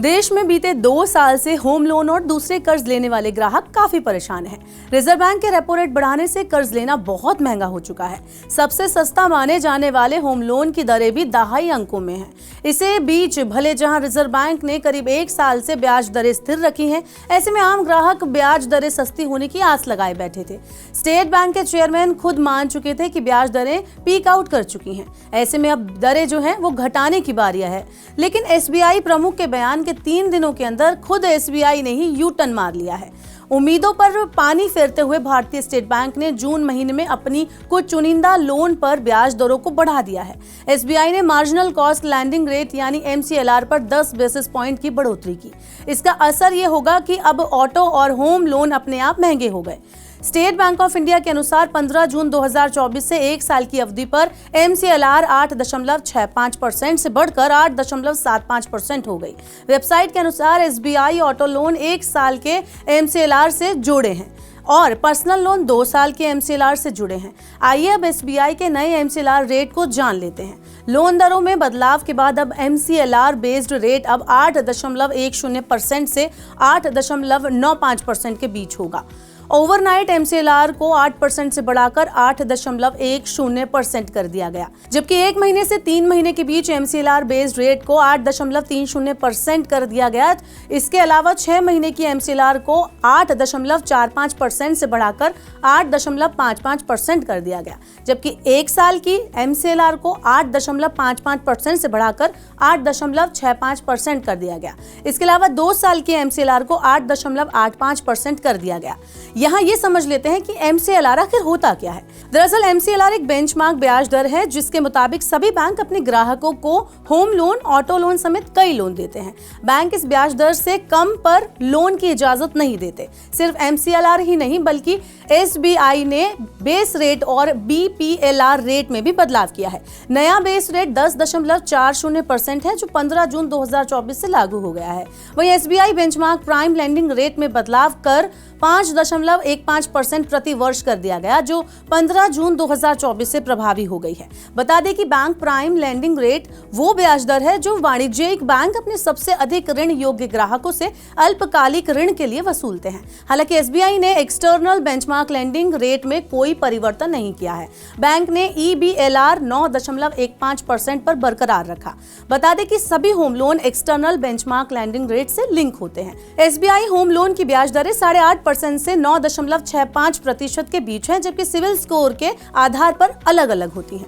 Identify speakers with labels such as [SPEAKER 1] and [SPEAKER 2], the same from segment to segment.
[SPEAKER 1] देश में बीते 2 साल से होम लोन और दूसरे कर्ज लेने वाले ग्राहक काफी परेशान हैं। रिजर्व बैंक के रेपो रेट बढ़ाने से कर्ज लेना बहुत महंगा हो चुका है। सबसे सस्ता माने जाने वाले होम लोन की दरें भी दहाई अंकों में हैं। इसे बीच भले जहां रिजर्व बैंक ने करीब 1 साल से ब्याज दरें स्थिर रखी हैं, ऐसे में आम ग्राहक ब्याज दरें सस्ती होने की आस लगाए बैठे थे। स्टेट बैंक के चेयरमैन खुद मान चुके थे कि ब्याज दरें पीक आउट कर चुकी हैं। ऐसे में अब दरें जो हैं वो घटाने की बारी है। लेकिन एसबीआई प्रमुख के बयान के 3 दिनों के अंदर खुद एसबीआई ने ही यू टर्न मार लिया है। उम्मीदों पर पानी फेरते हुए भारतीय स्टेट बैंक ने जून महीने में अपनी कुछ चुनिंदा लोन पर ब्याज दरों को बढ़ा दिया है। एसबीआई ने मार्जिनल कॉस्ट लैंडिंग रेट यानी एमसीएलआर पर 10 बेसिस पॉइंट की बढ़ोतरी की। इसका असर ये होगा कि अब ऑटो और होम लोन अपने आप महंगे हो गए। स्टेट बैंक ऑफ इंडिया के अनुसार 15 जून 2024 से 1 साल की अवधि पर एमसीएलआर 8.65% से बढ़कर 8.75% हो गई। वेबसाइट के अनुसार एसबीआई ऑटो लोन 1 साल के एमसीएलआर से जुड़े हैं और पर्सनल लोन 2 साल के एमसीएलआर से जुड़े हैं। आइए अब एसबीआई के नए एमसीएलआर रेट को जान लेते हैं। लोन दरों में बदलाव के बाद अब एमसीएलआर बेस्ड रेट अब 8.10% से 8.95% के बीच होगा। ओवरनाइट एमसीएलआर को 8% से बढ़ाकर 8.10% कर दिया गया, जबकि 1 महीने से 3 महीने के बीच एमसीएलआर बेस्ड रेट को 8.30% कर दिया गया। इसके अलावा 6 महीने की एमसीएलआर को 8.45% से बढ़ाकर 8.55% कर दिया गया, जबकि 1 साल की एमसीएलआर को 8.55% से बढ़ाकर 8.65% कर दिया गया। इसके अलावा 2 साल की एमसीएलआर को 8.85% कर दिया गया। यहाँ ये समझ लेते हैं कि एमसीएलआर आखिर होता क्या है। दरअसल एमसीएलआर एक बेंचमार्क ब्याज दर है जिसके मुताबिक सभी बैंक अपने ग्राहकों को होम लोन, ऑटो लोन समेत कई लोन देते हैं। बैंक इस ब्याज दर से कम पर लोन की इजाजत नहीं देते। सिर्फ एमसीएलआर ही नहीं बल्कि एसबीआई ने बेस रेट और बीपीएलआर रेट में भी बदलाव किया है। नया बेस रेट 10.40% है जो 15 जून 2024 से लागू हो गया है। वहीं SBI benchmark prime lending rate में बदलाव कर 5.15% प्रति वर्ष कर दिया गया, जो 15 जून 2024 से प्रभावी हो गई है। बता दें कि बैंक प्राइम लेंडिंग रेट वो ब्याज दर है जो वाणिज्यिक बैंक अपने सबसे अधिक ऋण योग्य ग्राहकों से अल्पकालिक ऋण के लिए वसूलते हैं। हालांकि एसबीआई ने एक्सटर्नल बेंचमार्क लेंडिंग रेट में कोई परिवर्तन नहीं किया है। बैंक ने ईबीएलआर 9.15% पर बरकरार रखा। बता दें कि सभी home loan external benchmark lending rate से लिंक होते हैं। एसबीआई होम लोन की ब्याज दरें 8.5% से 9.65% के बीच है, जबकि सिविल स्कोर के आधार पर अलग अलग होती हैं।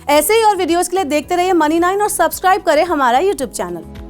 [SPEAKER 1] ऐसे ही और वीडियोस के लिए देखते रहिए मनी 9 और सब्सक्राइब करें हमारा यूट्यूब चैनल।